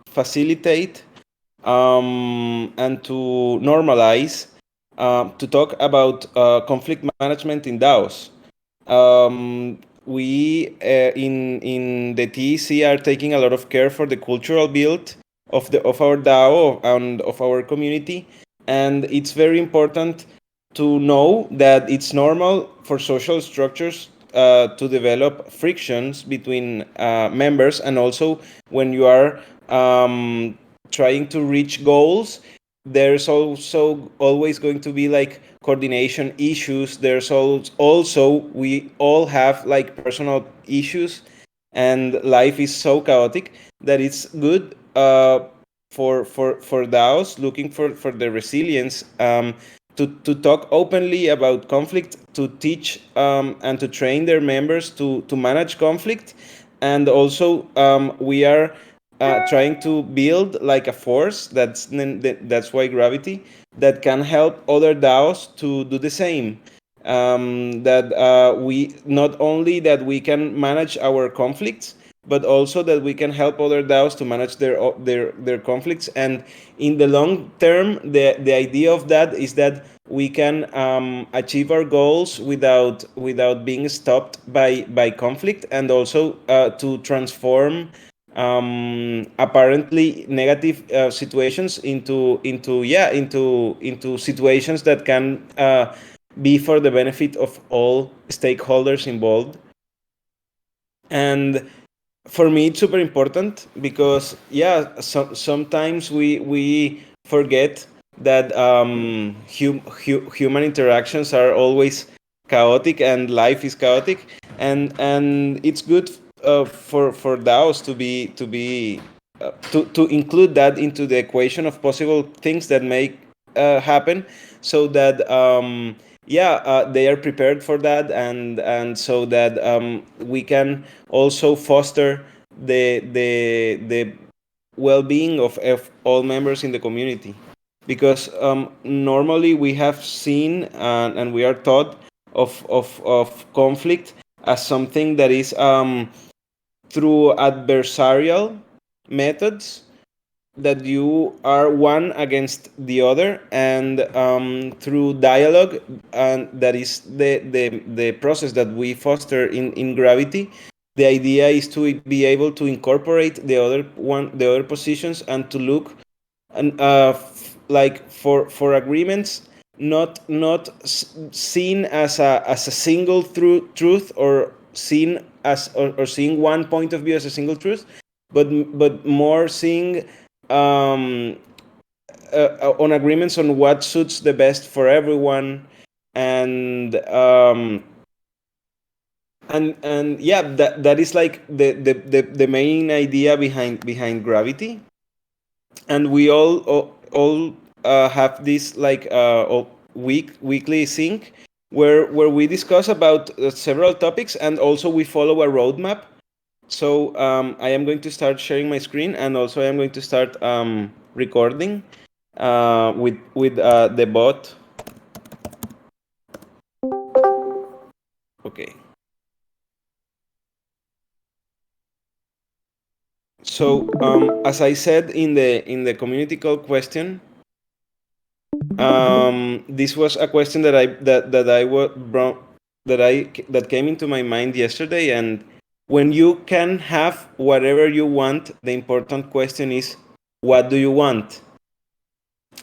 facilitate and to normalize to talk about conflict management in DAOs. We in the TEC are taking a lot of care for the cultural build of our DAO and of our community, and it's very important to know that it's normal for social structures to develop frictions between members, and also when you are trying to reach goals, there's also always going to be like coordination issues. There's also we all have like personal issues, and life is so chaotic that it's good for DAOs looking for the resilience to talk openly about conflict, to teach and to train their members to manage conflict, and also we are trying to build like a force that's why gravity, that can help other DAOs to do the same. That we not only that we can manage our conflicts, but also that we can help other DAOs to manage their conflicts. And in the long term, the idea of that is that we can achieve our goals without being stopped by conflict, and also to transform apparently negative situations into situations that can be for the benefit of all stakeholders involved. And for me, it's super important because sometimes we forget that human interactions are always chaotic, and life is chaotic, and it's good for DAOs to include that into the equation of possible things that may happen, so that they are prepared for that, and so that we can also foster the well-being of all members in the community. Because normally we have seen and we are taught of conflict as something that is through adversarial methods, that you are one against the other, and through dialogue, and that is the process that we foster in gravity. The idea is to be able to incorporate the other positions, and to look and like for agreements, not seen as a single truth, or seen as or seeing one point of view as a single truth, but more seeing on agreements on what suits the best for everyone. And that is like the main idea behind gravity. And we all have this like weekly sync where we discuss about several topics, and also we follow a roadmap. So I am going to start sharing my screen, and also I am going to start recording with the bot. Okay. So as I said in the community call question, this was a question that came into my mind yesterday. And when you can have whatever you want, the important question is, what do you want?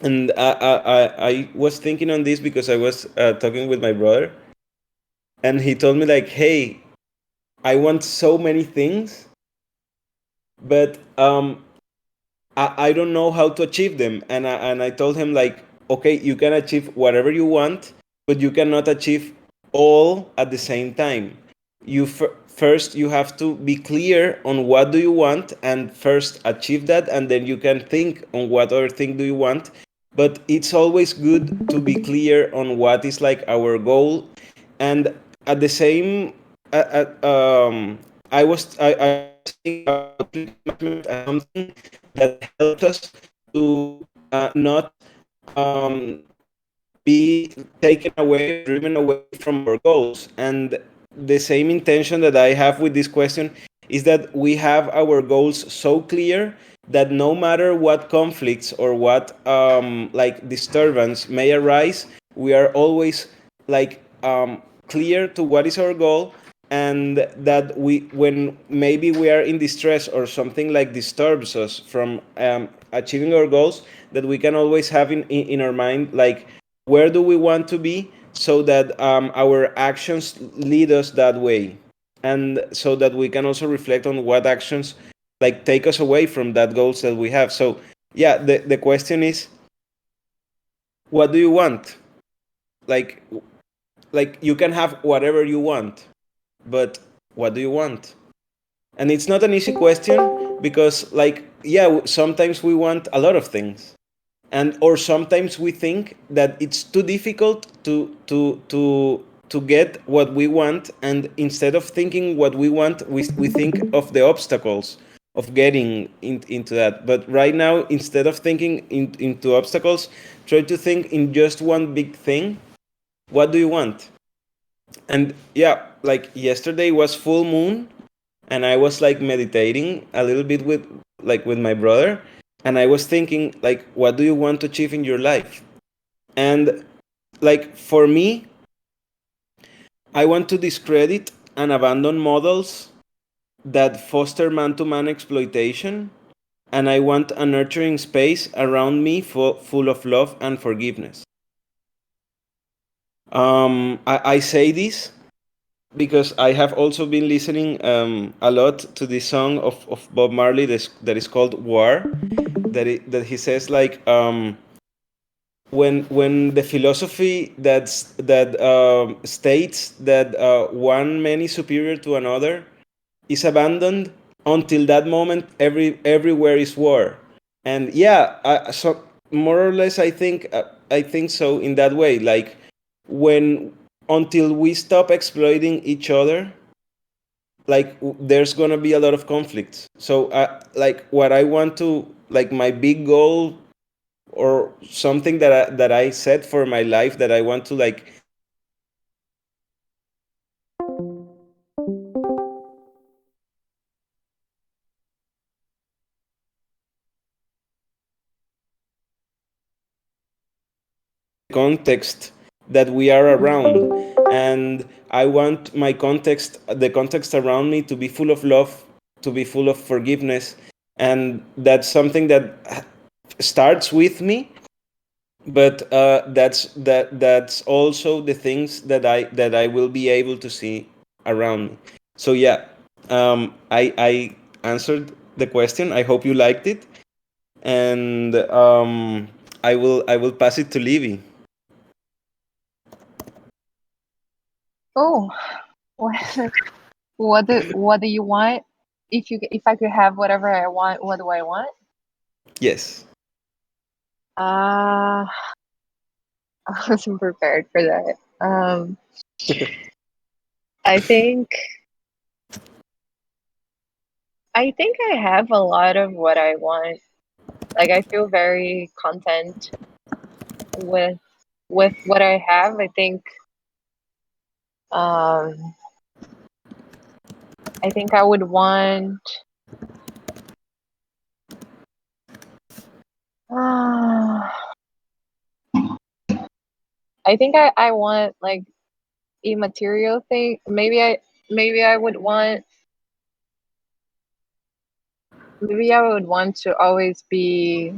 And I was thinking on this because I was talking with my brother, and he told me like, hey, I want so many things, but I don't know how to achieve them. And I told him like, okay, you can achieve whatever you want, but you cannot achieve all at the same time. You first you have to be clear on what do you want, and first achieve that, and then you can think on what other thing do you want. But it's always good to be clear on what is like our goal. And at the same I was thinking about management as something that helps us to not be taken away or driven away from our goals. And the same intention that I have with this question is that we have our goals so clear that no matter what conflicts or what like disturbance may arise, we are always like clear to what is our goal, and that we, when maybe we are in distress or something like disturbs us from achieving our goals, that we can always have in our mind like where do we want to be, so that our actions lead us that way, and so that we can also reflect on what actions like take us away from that goals that we have. So yeah, the question is, what do you want? like like you can have whatever you want, but what do you want? And it's not an easy question, because like yeah, sometimes we want a lot of things, and or sometimes we think that it's too difficult to get what we want, and instead of thinking what we want, we think of the obstacles of getting into that. But right now, instead of thinking into obstacles, try to think in just one big thing. What do you want? And yeah, like yesterday was full moon, and I was like meditating a little bit with my brother, and I was thinking like, what do you want to achieve in your life? And like for me, I want to discredit and abandon models that foster man-to-man exploitation, and I want a nurturing space around me full of love and forgiveness. I say this because I have also been listening a lot to this song of Bob Marley that is called War, that he says like when the philosophy that states that one man is superior to another is abandoned, until that moment everywhere is war. And yeah, so more or less I think so in that way, like when until we stop exploiting each other, like there's gonna be a lot of conflicts. So like what I want to, like my big goal or something that I set for my life, that I want to like context that we are around. And I want my context, the context around me, to be full of love, to be full of forgiveness. And that's something that starts with me, but that's also the things that I will be able to see around me. So yeah, I answered the question. I hope you liked it, and I will pass it to Livy. Oh, what what do you want? If I could have whatever I want, what do I want? Yes. Uh I wasn't prepared for that. I think I think I have a lot of what I want. Like I feel very content with what I have. Um I think I would want I think I want like immaterial thing. Maybe I would want maybe I would want to always be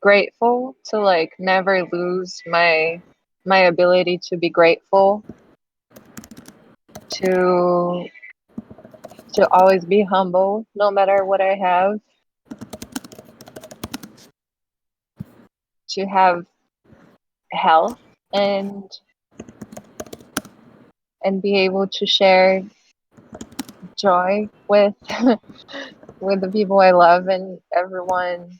grateful, to like never lose my ability to be grateful, to to always be humble no matter what I have, to have health and be able to share joy with with the people I love and everyone,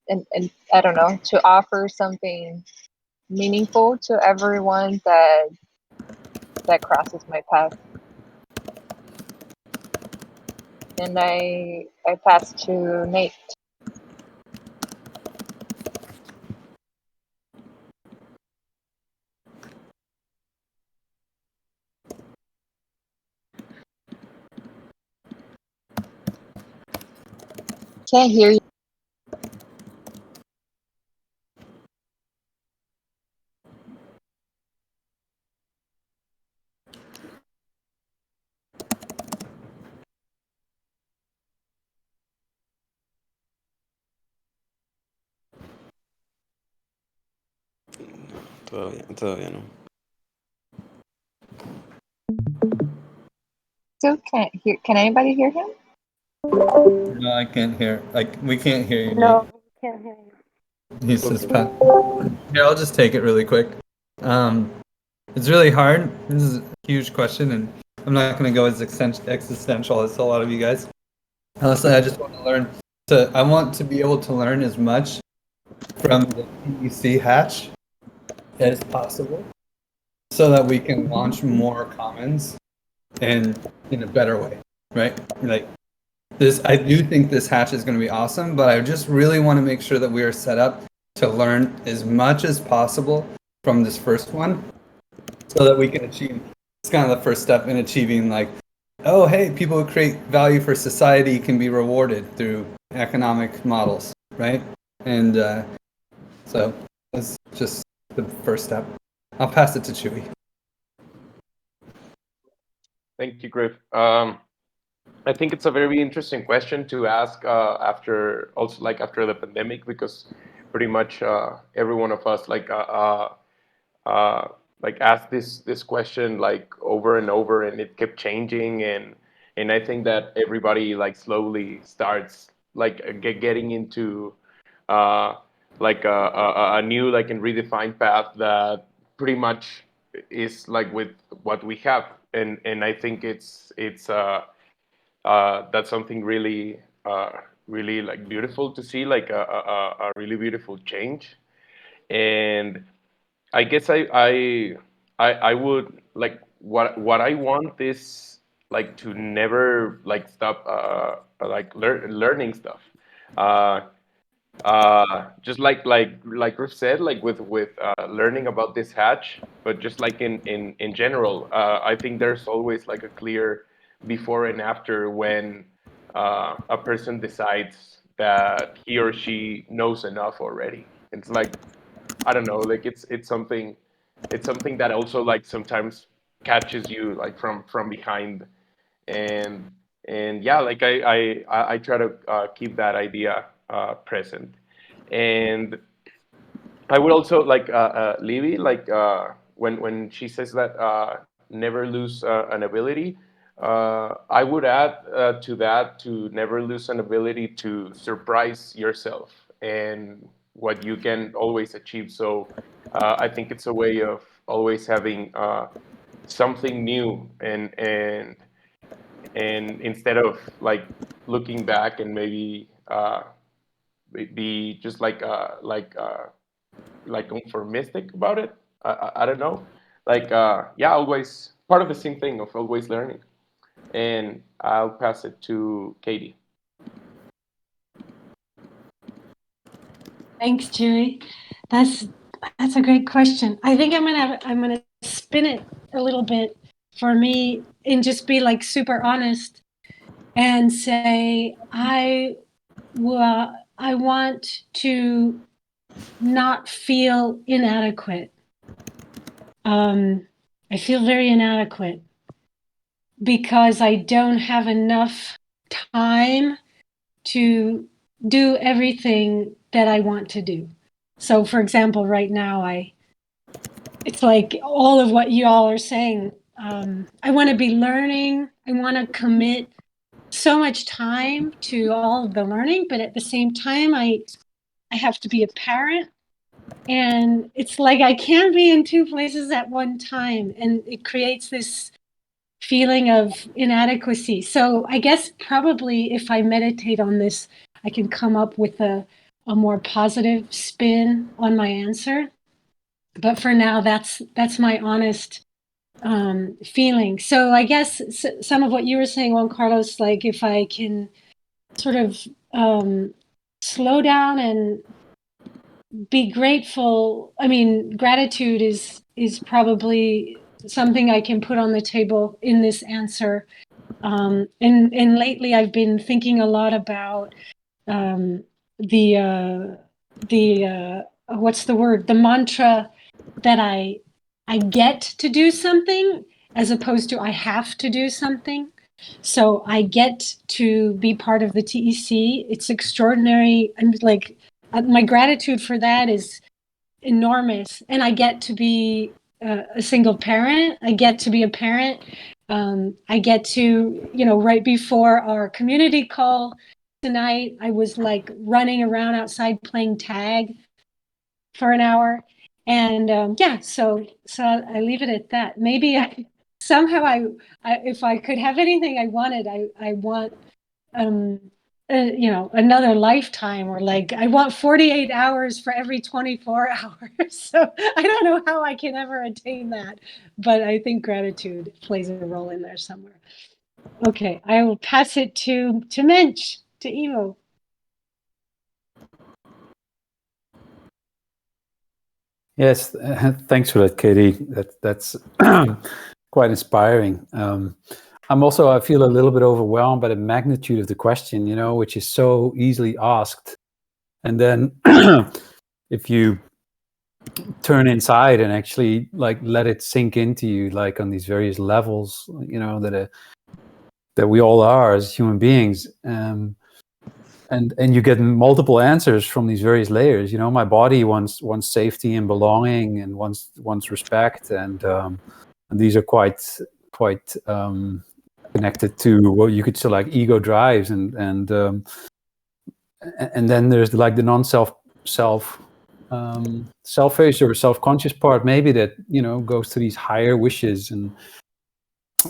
and I don't know, to offer something meaningful to everyone that crosses my path. And I pass to Nate. Can't hear you. Todavía no. Still can't hear. Can anybody hear him? No, I can't hear. Like, we can't hear you, Nate. No, we can't hear you. He says, here, I'll just take it really quick. It's really hard. This is a huge question, and I'm not going to go as existential as a lot of you guys. Honestly, I just want to learn. I want to be able to learn as much from the PEC hatch as possible, so that we can launch more commons and in a better way, right? Like this, I do think this hatch is going to be awesome, but I just really want to make sure that we are set up to learn as much as possible from this first one, so that we can achieve. It's kind of the first step in achieving, like, oh, hey, people who create value for society can be rewarded through economic models, right? And so that's just the first step. I'll pass it to Chewy. Thank you, Griff. I think it's a very interesting question to ask after the pandemic, because pretty much every one of us asked this question like over and over, and it kept changing, and I think that everybody like slowly starts like getting into a new like and redefined path that pretty much is like with what we have, and I think that's something really really like beautiful to see, like a really beautiful change. And I guess I would like what I want is like to never like stop learning stuff. Uh, just like Griff said, like with learning about this hatch, but just like in general, I think there's always like a clear before and after when a person decides that he or she knows enough already. It's like, I don't know, like it's something that also like sometimes catches you like from behind, and yeah, like I try to keep that idea present. And I would also like Livy, like when she says that never lose an ability. I would add to that, to never lose an ability to surprise yourself and what you can always achieve. So I think it's a way of always having something new, and instead of like looking back and maybe be just like conformistic about it. I don't know. Like yeah, always part of the same thing of always learning. And I'll pass it to Katie. Thanks, Chewy. That's a great question. I think I'm gonna spin it a little bit for me and just be like super honest and say I want to not feel inadequate. I feel very inadequate because I don't have enough time to do everything that I want to do. So, for example, right now, it's like all of what you all are saying. I want to be learning. I want to commit so much time to all of the learning, but at the same time, I have to be a parent. And it's like I can't be in two places at one time. And it creates this feeling of inadequacy. So I guess probably if I meditate on this, I can come up with a more positive spin on my answer. But for now, that's my honest feeling. So I guess some of what you were saying, Juan Carlos, like if I can sort of slow down and be grateful. I mean, gratitude is probably something I can put on the table in this answer. And lately I've been thinking a lot about what's the word? The mantra that I get to do something as opposed to I have to do something. So I get to be part of the TEC. It's extraordinary. I'm like, my gratitude for that is enormous. And I get to be a single parent. I get to be a parent. I get to, right before our community call tonight, I was like running around outside playing tag for an hour. And so I leave it at that. Maybe somehow if I could have anything I wanted, I want another lifetime, or like I want 48 hours for every 24 hours. So I don't know how I can ever attain that, but I think gratitude plays a role in there somewhere. Okay, I will pass it to Mensch, to Ivo. Yes, thanks for that, Katie. That's quite inspiring. I feel a little bit overwhelmed by the magnitude of the question, which is so easily asked. And then if you turn inside and actually like let it sink into you, like on these various levels, that we all are as human beings, and you get multiple answers from these various layers. My body wants safety and belonging, and wants respect, and these are quite connected to what you could say like ego drives, and then there's like the selfish or self-conscious part, maybe, that goes to these higher wishes. And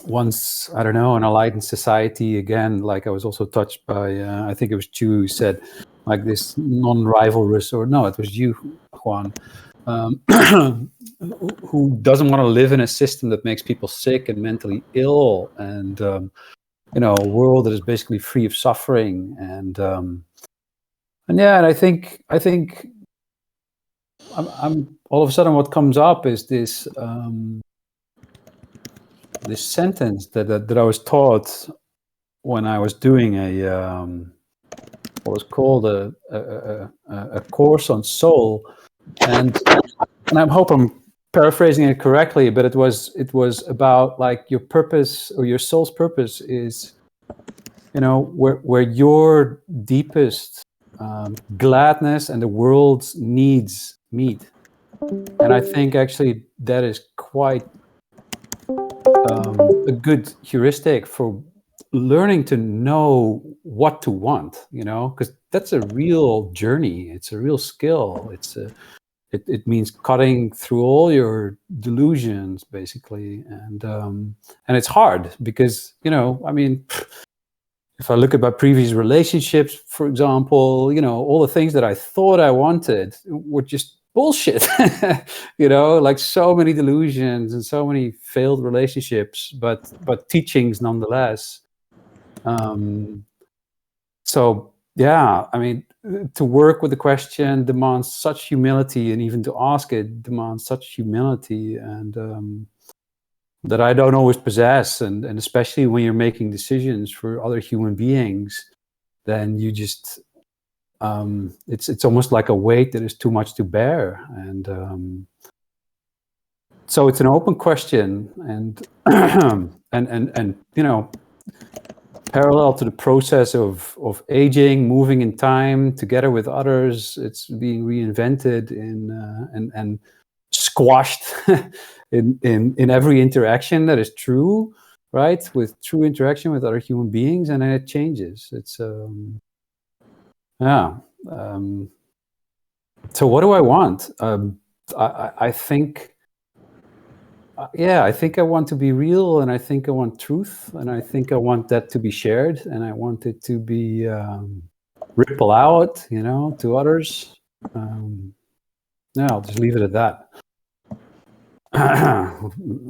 once, I don't know, in a enlightened society, again, like I was also touched by, I think it was Chu who said, like this non-rivalrous, or no, it was you, Juan, who doesn't want to live in a system that makes people sick and mentally ill, and a world that is basically free of suffering, and I think I'm all of a sudden what comes up is this this sentence that I was taught when I was doing what was called a course on soul, and I hope I'm paraphrasing it correctly, but it was about like your purpose, or your soul's purpose is, where your deepest gladness and the world's needs meet. And I think actually that is quite a good heuristic for learning to know what to want, because that's a real journey. It's a real skill. It means cutting through all your delusions, basically, and it's hard because if I look at my previous relationships, for example, all the things that I thought I wanted were just bullshit. Like so many delusions and so many failed relationships, but teachings nonetheless. So yeah, to work with the question demands such humility, and even to ask it demands such humility, and that I don't always possess, and especially when you're making decisions for other human beings, then you just it's almost like a weight that is too much to bear, and so it's an open question, and and parallel to the process of aging, moving in time together with others, it's being reinvented and squashed in every interaction that is true, right? With true interaction with other human beings, and then it changes. It's so what do I want? I think I think I want to be real, and I think I want truth, and I think I want that to be shared, and I want it to be ripple out, to others. I'll just leave it at that.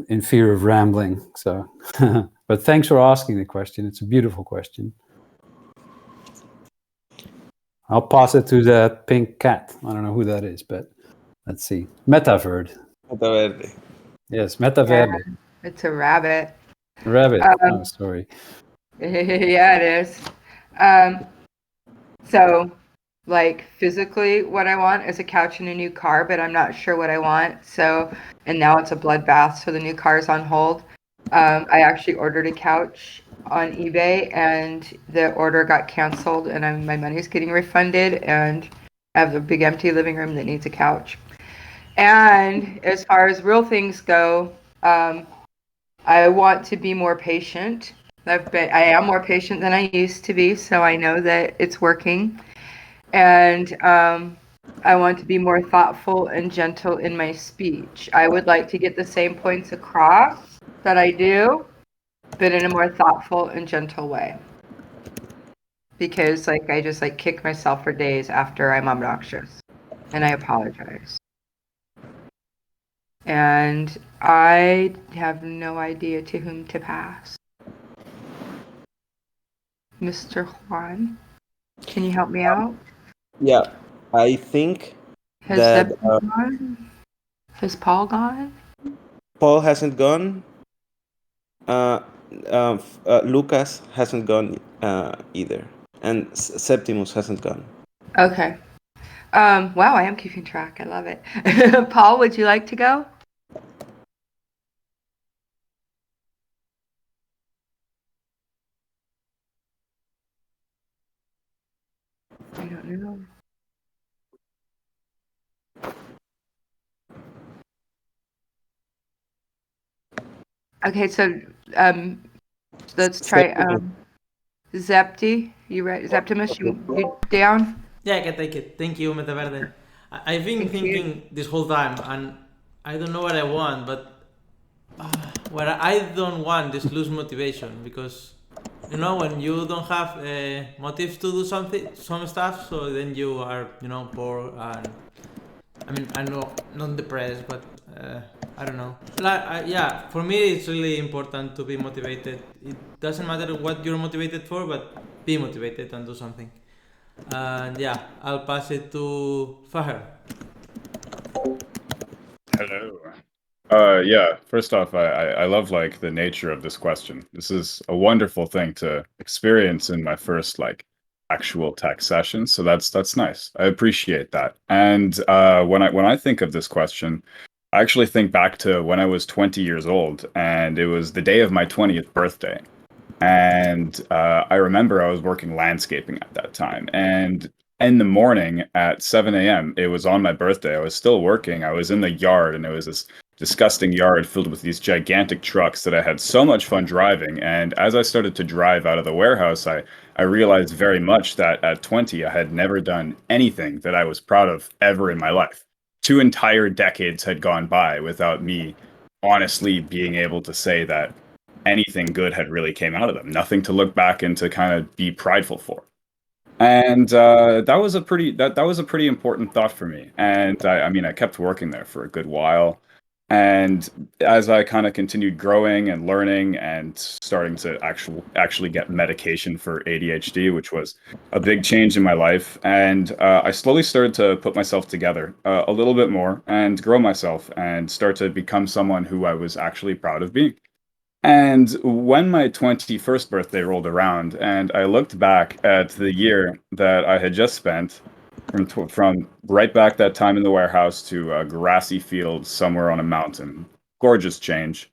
In fear of rambling. So, but thanks for asking the question. It's a beautiful question. I'll pass it to the pink cat. I don't know who that is, but let's see. Metaverde. Metaverde. Yes, Metaverde. Yeah, it's a rabbit. Rabbit. Oh, sorry. Yeah, it is. So, like physically, what I want is a couch and a new car, but I'm not sure what I want. So, and now it's a bloodbath. So the new car is on hold. I actually ordered a couch on eBay, and the order got canceled, and my money's getting refunded, and I have a big empty living room that needs a couch. And as far as real things go, I want to be more patient. I am more patient than I used to be, so I know that it's working. And I want to be more thoughtful and gentle in my speech. I would like to get the same points across that I do, but in a more thoughtful and gentle way. Because I just kick myself for days after I'm obnoxious, and I apologize. And I have no idea to whom to pass. Mr. Juan, can you help me out? Yeah, I think Has that Zeb gone? Has Paul gone? Paul hasn't gone. Lucas hasn't gone either, and Septimus hasn't gone. Okay. Wow, I am keeping track. I love it. Paul, would you like to go? I don't know. Okay, so let's try Zepti. You ready? Zeptimus, you down? Yeah, I can take it. Thank you, Metaverde. I've been Thank you. thinking this whole time, and I don't know what I want, but what I don't want is lose motivation, because when you don't have motives to do some stuff, so then you are bored, and I mean I know not depressed, but I don't know. Yeah, for me it's really important to be motivated. It doesn't matter what you're motivated for, but be motivated and do something. And yeah, I'll pass it to Fahar. Hello. Yeah, first off, I love the nature of this question. This is a wonderful thing to experience in my first actual tech session. So that's nice. I appreciate that. And when I think of this question, I actually think back to when I was 20 years old, and it was the day of my 20th birthday. And I remember I was working landscaping at that time. And in the morning at 7 a.m., it was on my birthday. I was still working. I was in the yard, and it was this disgusting yard filled with these gigantic trucks that I had so much fun driving. And as I started to drive out of the warehouse, I realized very much that at 20, I had never done anything that I was proud of ever in my life. 2 entire decades had gone by without me honestly being able to say that anything good had really came out of them. Nothing to look back and to kind of be prideful for. And that was a pretty important thought for me. And I mean, I kept working there for a good while. And as I kind of continued growing and learning and starting to actually get medication for ADHD, which was a big change in my life, and I slowly started to put myself together a little bit more and grow myself and start to become someone who I was actually proud of being. And when my 21st birthday rolled around, and I looked back at the year that I had just spent from right back that time in the warehouse to a grassy field somewhere on a mountain, gorgeous change.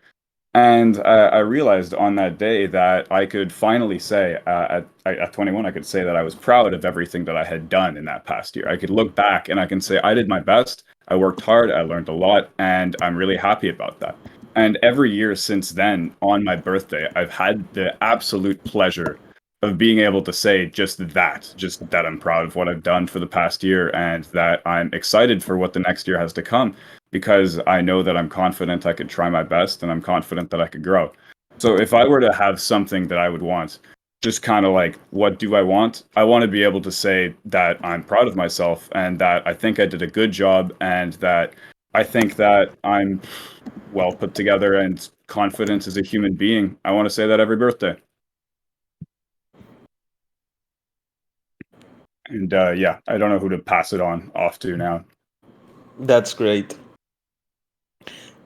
And I realized on that day that I could finally say, at 21, I could say that I was proud of everything that I had done in that past year. I could look back and I can say I did my best, I worked hard, I learned a lot, and I'm really happy about that. And every year since then, on my birthday, I've had the absolute pleasure of being able to say just that I'm proud of what I've done for the past year, and that I'm excited for what the next year has to come, because I know that I'm confident I could try my best, and I'm confident that I could grow. So if I were to have something that I would want, just kind of what do I want? I want to be able to say that I'm proud of myself, and that I think I did a good job, and that I think that I'm well put together and confident as a human being. I want to say that every birthday. And yeah, I don't know who to pass it on off to now. That's great.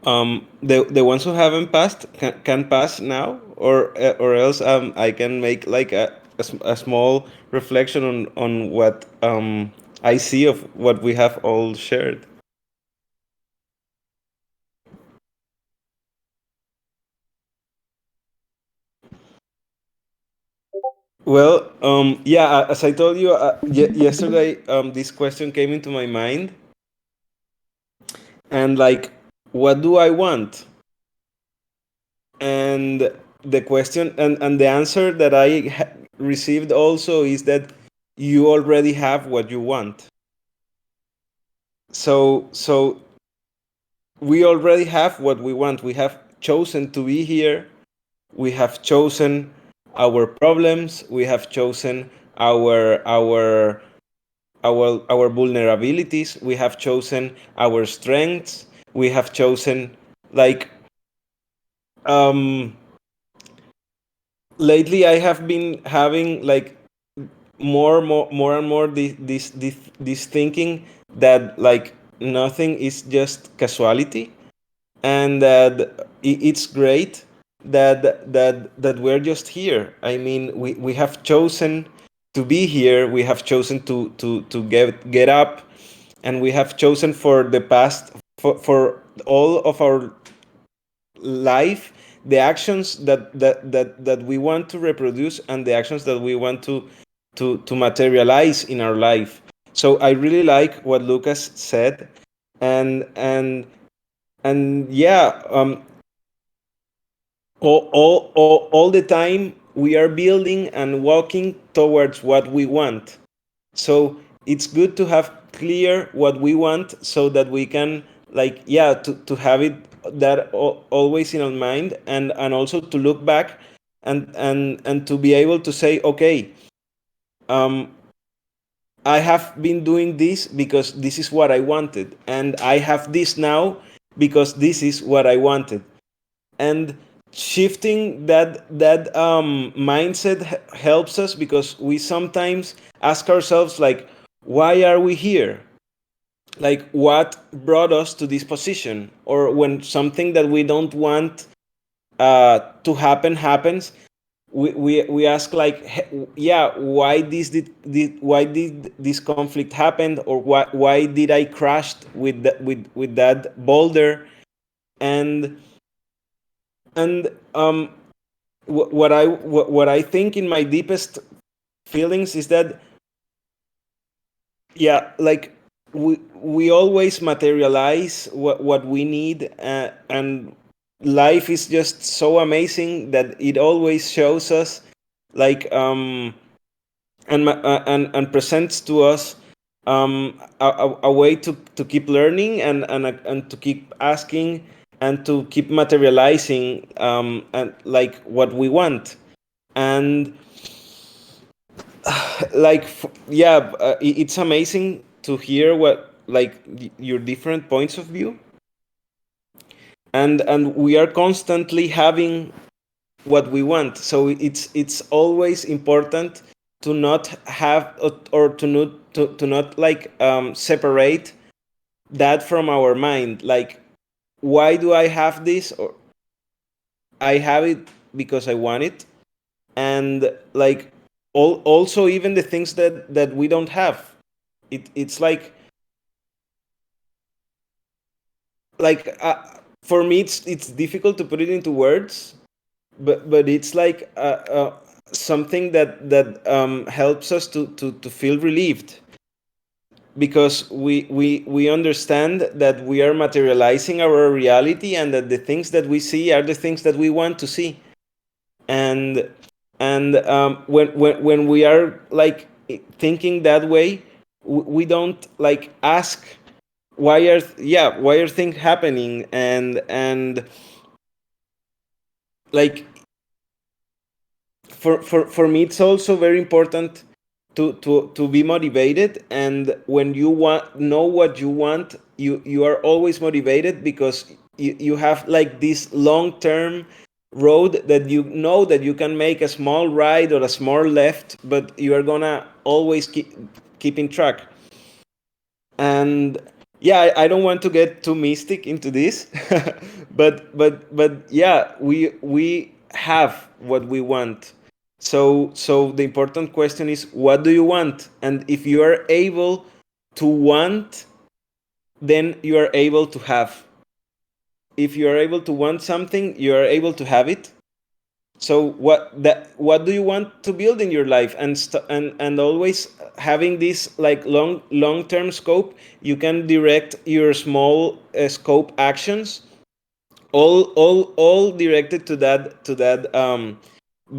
The ones who haven't passed can pass now, or else I can make a small reflection on what I see of what we have all shared. Well, yeah, as I told you yesterday, this question came into my mind, and like, what do I want? And the question and the answer that I received also is that you already have what you want. So we already have what we want. We have chosen to be here. We have chosen our problems. We have chosen our vulnerabilities. We have chosen our strengths. We have chosen, like, lately I have been having like more and more this thinking that like nothing is just casuality, and that it's great that we're just here. I mean, we have chosen to be here. We have chosen to get up, and we have chosen for the past, for all of our life, the actions that we want to reproduce, and the actions that we want to materialize in our life. So I really like what Lucas said, and yeah, all the time we are building and walking towards what we want. So it's good to have clear what we want, so that we can, like, yeah, to have it that always in our mind, and also to look back, and to be able to say, okay, um, I have been doing this because this is what I wanted, and I have this now because this is what I wanted. And shifting that mindset helps us, because we sometimes ask ourselves, like, why are we here? Like, what brought us to this position? Or when something that we don't want to happen happens, we ask, like, yeah, why why did this conflict happen? Or why did I crashed with that boulder? And and what I think in my deepest feelings is that, yeah, like, we always materialize what we need, and life is just so amazing that it always shows us, like, and presents to us a way to keep learning, and to keep asking, and to keep materializing, and like what we want. And like, yeah, it's amazing to hear what, like, your different points of view, and we are constantly having what we want. So it's always important to not have, or to not, like, separate that from our mind. Like, why do I have this? Or I have it because I want it. And, like, also, even the things that we don't have, it's like, for me, it's difficult to put it into words, but it's like, something that helps us to feel relieved, because we understand that we are materializing our reality, and that the things that we see are the things that we want to see. And and when we are, like, thinking that way, we don't, like, ask why are things happening, and like, for me, it's also very important to be motivated. And when you know what you want, you are always motivated, because you have, like, this long term road, that you know that you can make a small right or a small left, but you are gonna always keep in track. And yeah, I don't want to get too mystic into this, but yeah, we have what we want. So the important question is, what do you want? And if you are able to want, then you are able to have. If you are able to want something, you are able to have it. So what do you want to build in your life? And always having this like long-term scope, you can direct your small scope actions, all directed to that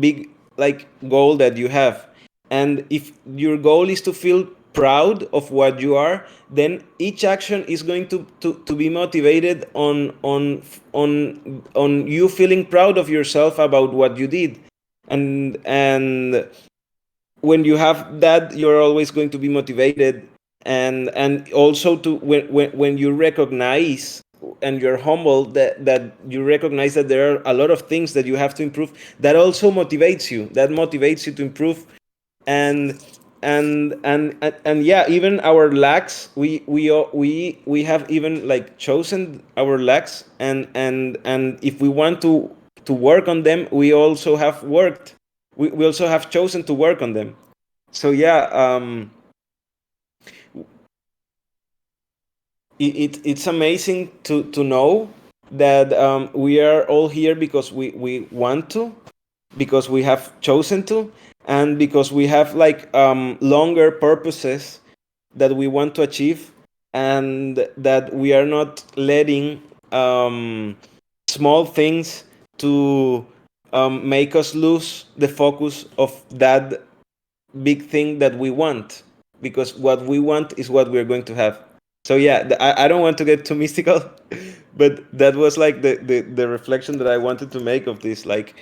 big like goal that you have. And if your goal is to feel proud of what you are, then each action is going to be motivated on you feeling proud of yourself about what you did. And when you have that, you're always going to be motivated. And also to when you recognize and you're humble that you recognize that there are a lot of things that you have to improve, that also motivates you, to improve. And yeah, even our lacks, we have even like chosen our lacks, and if we want to work on them, we also have worked, we also have chosen to work on them. So yeah, it's amazing to know that we are all here because we want to, because we have chosen to, and because we have like longer purposes that we want to achieve, and that we are not letting small things to make us lose the focus of that big thing that we want, because what we want is what we're going to have. So yeah, I don't want to get too mystical, but that was like the reflection that I wanted to make of this. Like,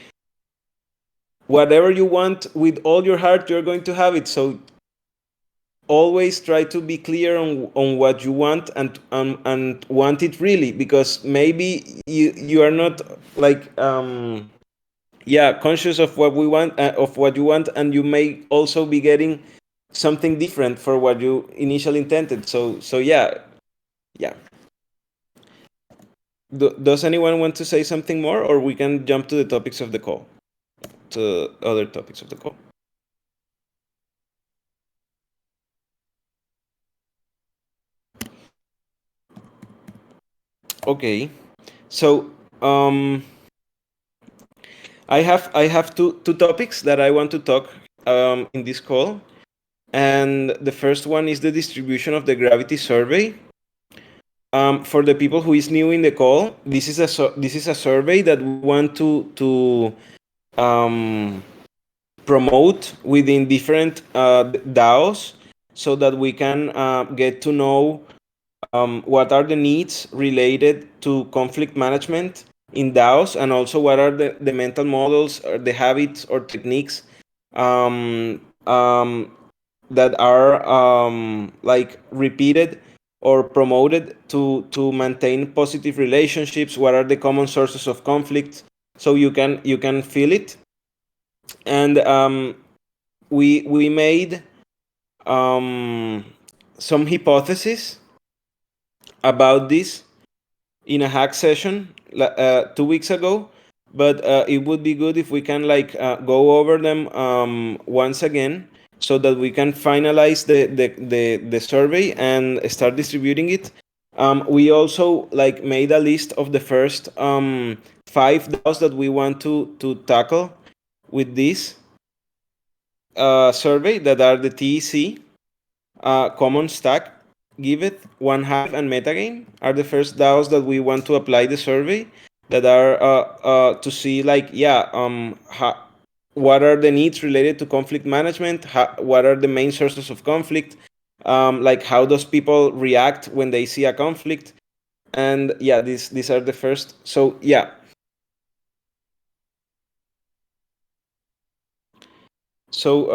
whatever you want with all your heart, you're going to have it. So always try to be clear on what you want, and want it really, because maybe you are not like yeah, conscious of what we want, of what you want, and you may also be getting something different for what you initially intended. So yeah, yeah. Does anyone want to say something more, or we can jump to the topics of the call, to other topics of the call? Okay, so I have two topics that I want to talk in this call, and the first one is the distribution of the gravity survey. For the people who is new in the call, this is a survey that we want to promote within different DAOs, so that we can get to know what are the needs related to conflict management in DAOs, and also what are the mental models or the habits or techniques um, um, that are like repeated or promoted to maintain positive relationships. What are the common sources of conflict? So you can feel it. And we made some hypotheses about this in a hack session 2 weeks ago, but it would be good if we can like go over them once again, so that we can finalize the survey and start distributing it. We also like made a list of the first 5 DAOs that we want to tackle with this survey, that are the TEC, Common Stack, Giveth, One Hive, and Metagame are the first DAOs that we want to apply the survey, that are to see like, yeah, what are the needs related to conflict management, what are the main sources of conflict, like how does people react when they see a conflict. And yeah, these are the first. So yeah, so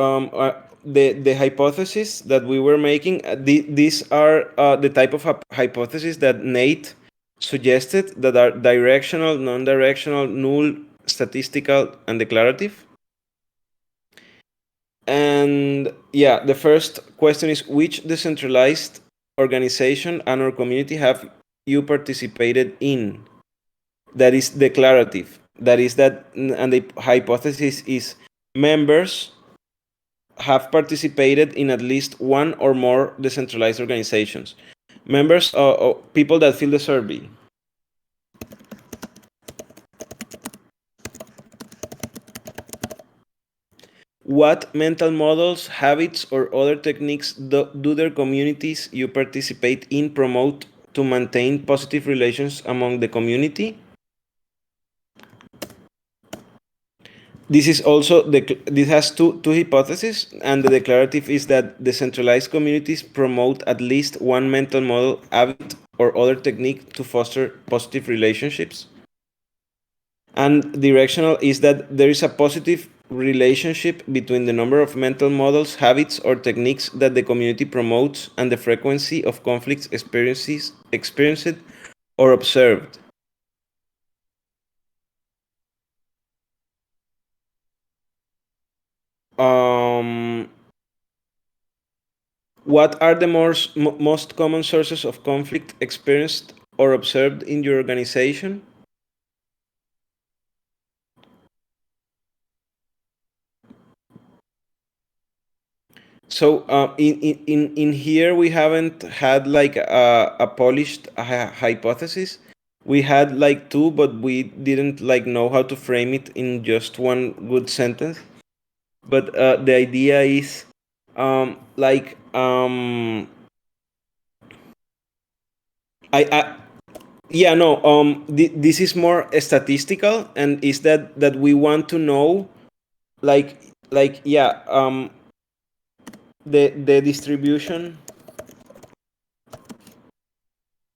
the hypothesis that we were making, these are the type of hypotheses that Nate suggested, that are directional, non-directional, null, statistical, and declarative. And yeah, the first question is, which decentralized organization and or community have you participated in? That is declarative. That is that, and the hypothesis is members have participated in at least one or more decentralized organizations. Members, people that fill the survey. What mental models, habits, or other techniques do their communities you participate in promote to maintain positive relations among the community? This is also this has two hypotheses, and the declarative is that decentralized communities promote at least one mental model, habit, or other technique to foster positive relationships. And directional is that there is a positive relationship between the number of mental models, habits, or techniques that the community promotes and the frequency of conflicts experienced or observed. What are the most common sources of conflict experienced or observed in your organization? So in here we haven't had like a polished hypothesis. We had like two, but we didn't like know how to frame it in just one good sentence. But the idea is like I yeah, no, this is more statistical, and is that we want to know like yeah, the distribution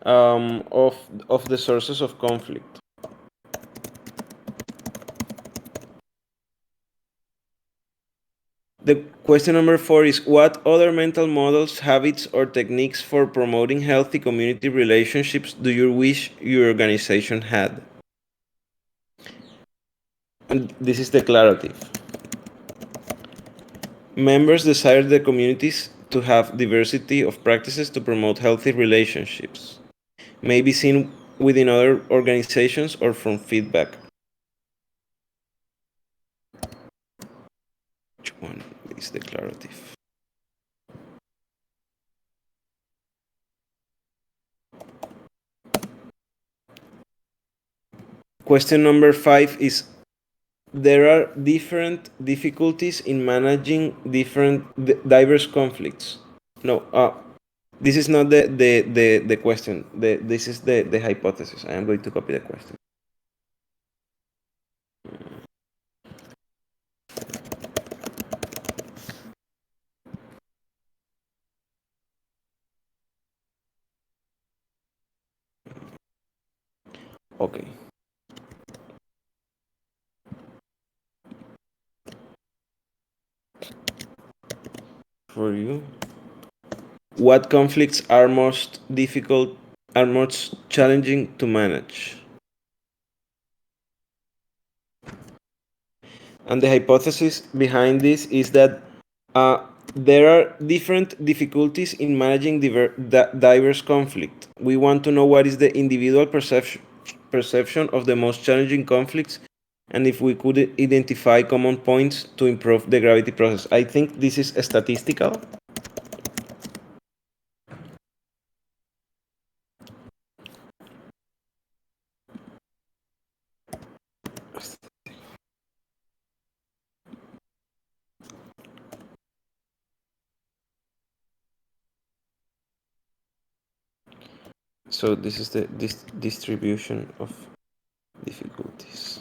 of the sources of conflict. The question number 4 is, what other mental models, habits, or techniques for promoting healthy community relationships do you wish your organization had? And this is declarative. Members desire the communities to have diversity of practices to promote healthy relationships. May be seen within other organizations or from feedback. Which one is declarative? Question number 5 is, there are different difficulties in managing different diverse conflicts. No, this is not the question. This is the hypothesis. I am going to copy the question. Okay. For you, what conflicts are most difficult, are most challenging to manage? And the hypothesis behind this is that there are different difficulties in managing diverse conflict. We want to know what is the individual perception of the most challenging conflicts, and if we could identify common points to improve the gravity process. I think this is statistical. So this is the distribution of difficulties.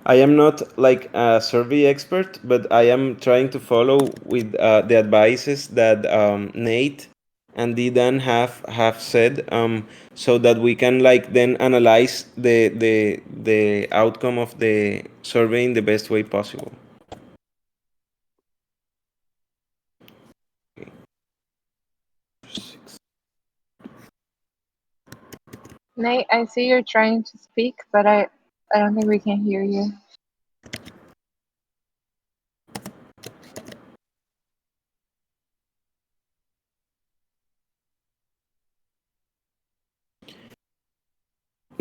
I am not like a survey expert, but I am trying to follow with the advices that Nate and Didan have said, so that we can like then analyze the outcome of the survey in the best way possible. Nate, I see you're trying to speak, but I don't think we can hear you.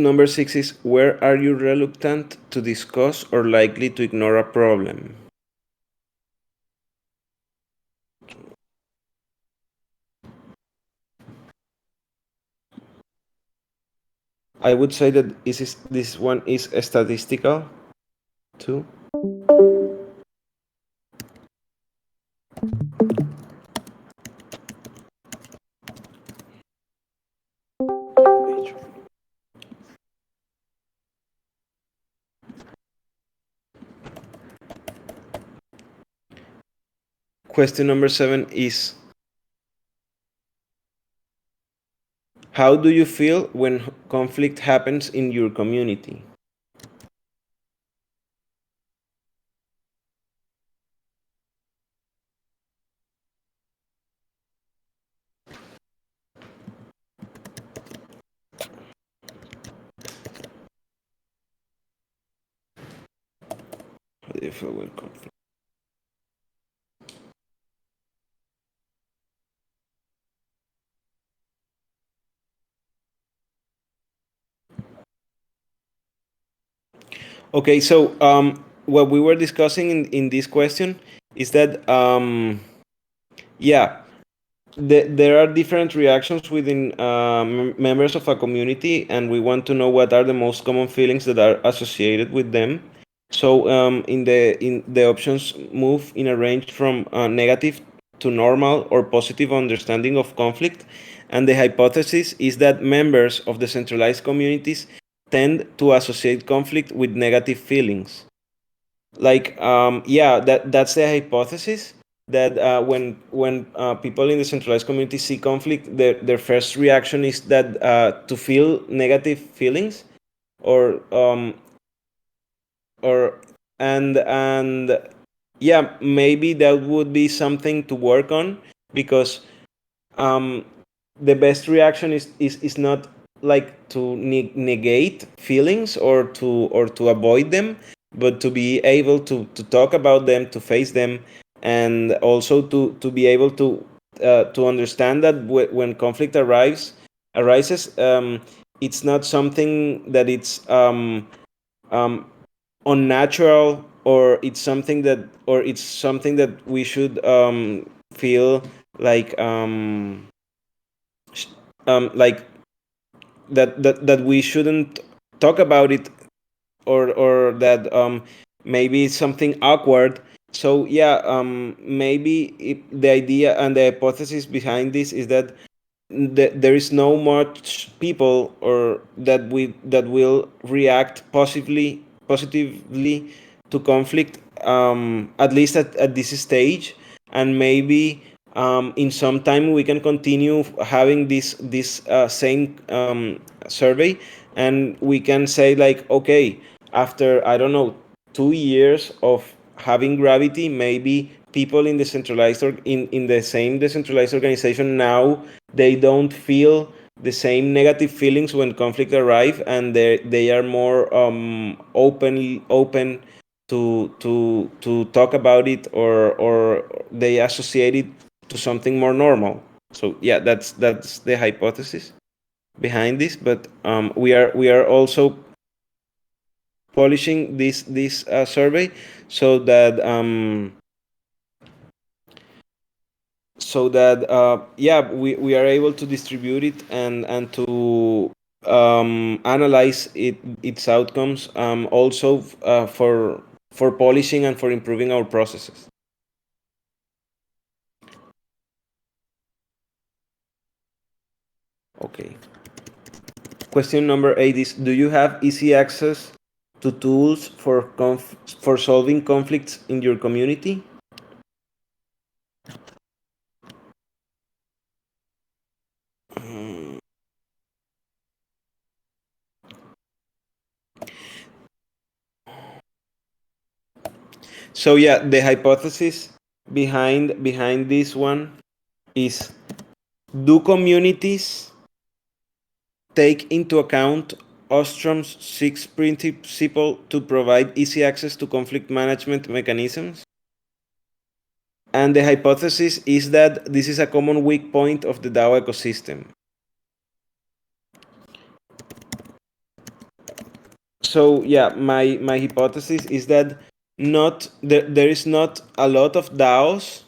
Number 6 is, where are you reluctant to discuss or likely to ignore a problem? I would say that this one is statistical too. Question number 7 is, how do you feel when conflict happens in your community? How do you feel when conflict? Okay, so what we were discussing in this question is that yeah, there are different reactions within members of a community, and we want to know what are the most common feelings that are associated with them. So in the options move in a range from negative to normal or positive understanding of conflict, and the hypothesis is that members of the centralized communities tend to associate conflict with negative feelings. Like yeah, that's the hypothesis, that when people in the centralized community see conflict, their first reaction is that to feel negative feelings, or or and yeah, maybe that would be something to work on, because um, the best reaction is not like to negate feelings, or to avoid them, but to be able to talk about them, to face them, and also to be able to understand that when conflict arises, it's not something that it's um, unnatural, or it's something that we should feel like like that we shouldn't talk about it, or that maybe it's something awkward. So yeah, maybe the idea and the hypothesis behind this is that there is no much people, or that will react positively to conflict, at least at this stage. And maybe in some time we can continue having this same survey, and we can say like, okay, after, I don't know, 2 years of having gravity, maybe people in the in the same decentralized organization now, they don't feel the same negative feelings when conflict arrive, and they are more open to talk about it, or they associate it to something more normal. So yeah, that's the hypothesis behind this. But we are also polishing this survey, so that yeah, we are able to distribute it, and to analyze its outcomes, also for polishing and for improving our processes. Okay. Question number 8 is, do you have easy access to tools for solving conflicts in your community? So yeah, the hypothesis behind this one is, do communities take into account Ostrom's 6 principle to provide easy access to conflict management mechanisms? And the hypothesis is that this is a common weak point of the DAO ecosystem. So yeah, my hypothesis is that there is not a lot of DAOs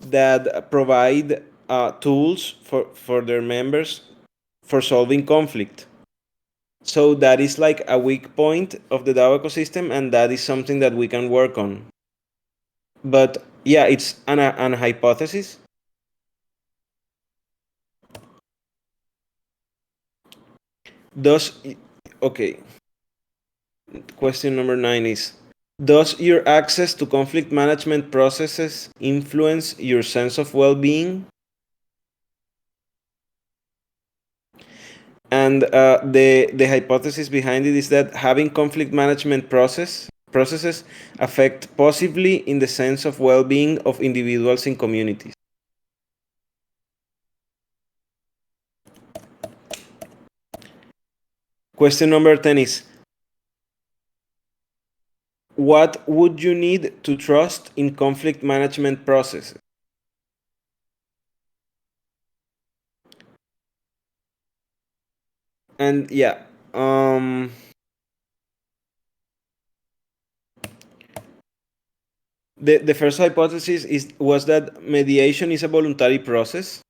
that provide tools for their members for solving conflict. So that is like a weak point of the DAO ecosystem, and that is something that we can work on. But yeah, it's an hypothesis. Okay. Question number 9 is: does your access to conflict management processes influence your sense of well-being? And the hypothesis behind it is that having conflict management processes affect positively in the sense of well-being of individuals in communities. Question number 10 is: what would you need to trust in conflict management processes? And yeah, the first hypothesis was that mediation is a voluntary process.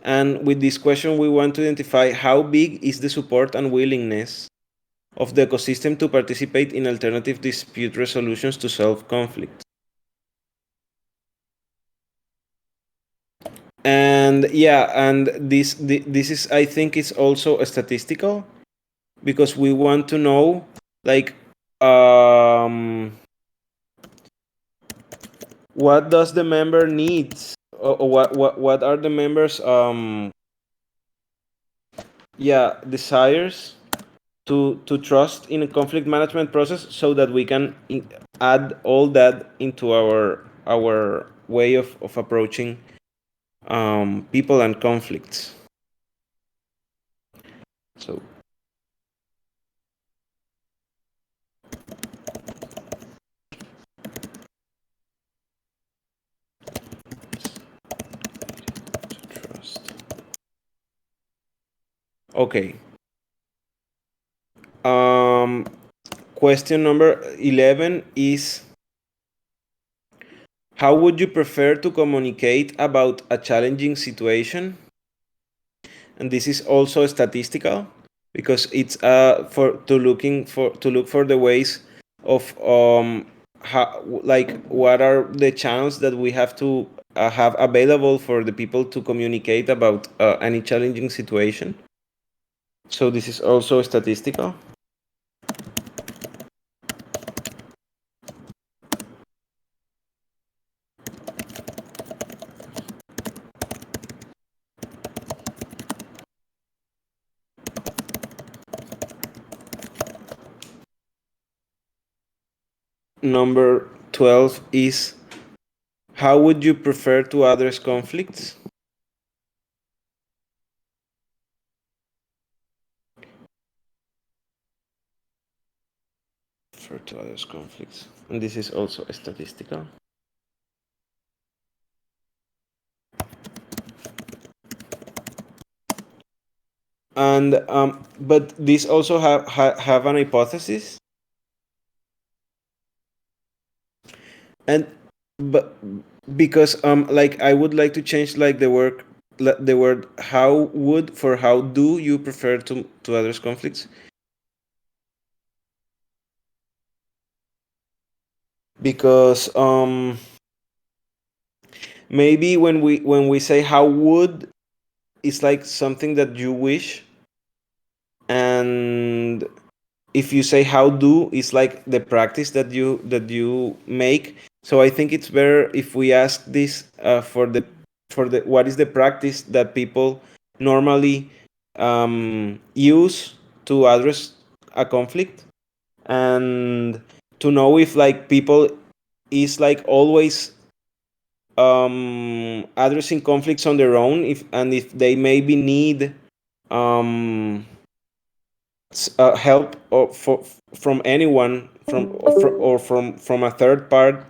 And with this question, we want to identify how big is the support and willingness of the ecosystem to participate in alternative dispute resolutions to solve conflict. And yeah, and this is, I think, is also statistical, because we want to know, like, what does the member needs, or what are the members desires to trust in a conflict management process, so that we can add all that into our way of approaching people and conflicts. So trust. Okay. Question number 11 is: how would you prefer to communicate about a challenging situation? And this is also statistical, because it's to look for the ways of how, like, what are the channels that we have to have available for the people to communicate about any challenging situation. So this is also statistical. Number 12 is: how would you prefer to address conflicts? Prefer to address conflicts. And this is also statistical. And but this also have an hypothesis. And but because like, I would like to change, like, the word how would for how do you prefer to address conflicts, because maybe when we say how would, it's like something that you wish, and if you say how do, it's like the practice that you make. So I think it's better if we ask this for the what is the practice that people normally use to address a conflict, and to know if, like, people is, like, always addressing conflicts on their own, if they maybe need help from anyone, from a third part,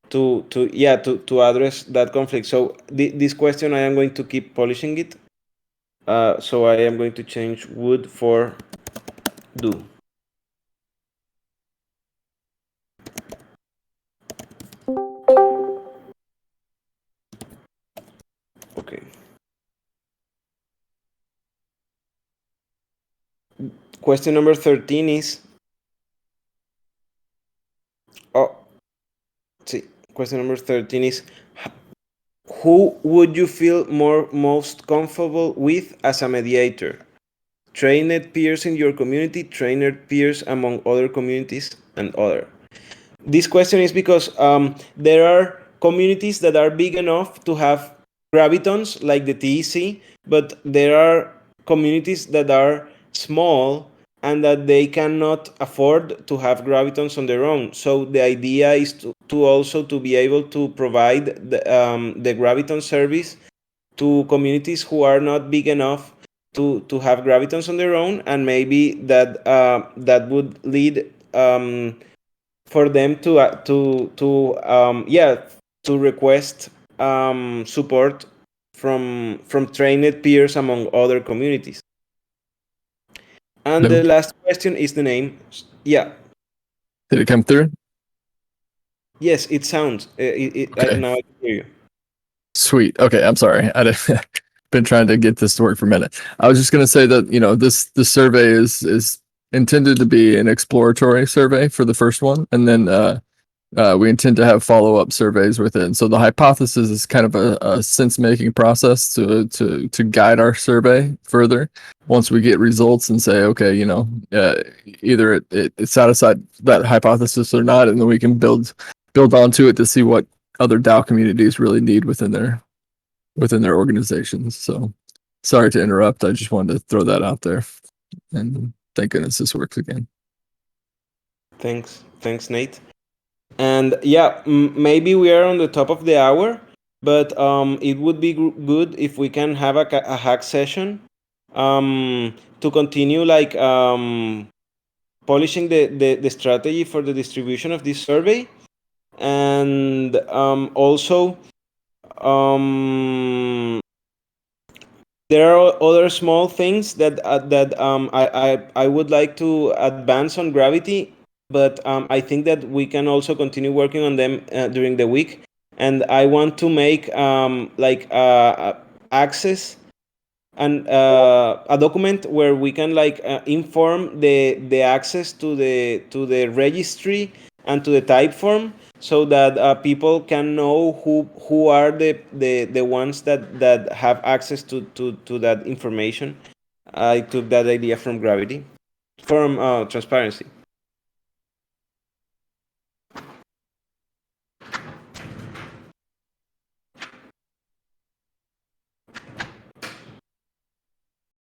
to address that conflict. So this question, I am going to keep polishing it. So I am going to change would for do. Question number 13 is. Oh, see. Question number 13 is. Who would you feel most comfortable with as a mediator? Trained peers in your community, trained peers among other communities, and other. This question is because there are communities that are big enough to have gravitons like the TEC, but there are communities that are small and that they cannot afford to have gravitons on their own. So the idea is to also to be able to provide the graviton service to communities who are not big enough to have gravitons on their own, and maybe that would lead for them to request support from trained peers among other communities. And the last question is the name. Yeah. Did it come through? Yes, it sounds. Okay. Now I can hear you. Sweet. Okay, I'm sorry. Been trying to get this to work for a minute. I was just going to say that this survey is intended to be an exploratory survey for the first one, and then we intend to have follow-up surveys within. So the hypothesis is kind of a sense-making process to guide our survey further. Once we get results and say, okay, either it satisfied that hypothesis or not, and then we can build onto it to see what other DAO communities really need within their organizations. So sorry to interrupt. I just wanted to throw that out there. And thank goodness this works again. Thanks, Nate. And yeah, maybe we are on the top of the hour, but it would be good if we can have a hack session to continue polishing the strategy for the distribution of this survey, and also there are other small things that I would like to advance on Gravity, but I think that we can also continue working on them during the week. And I want to make access and a document where we can inform the access to the registry and to the type form, so that people can know who are the ones that have access to that information. I took that idea from Gravity, from Transparency.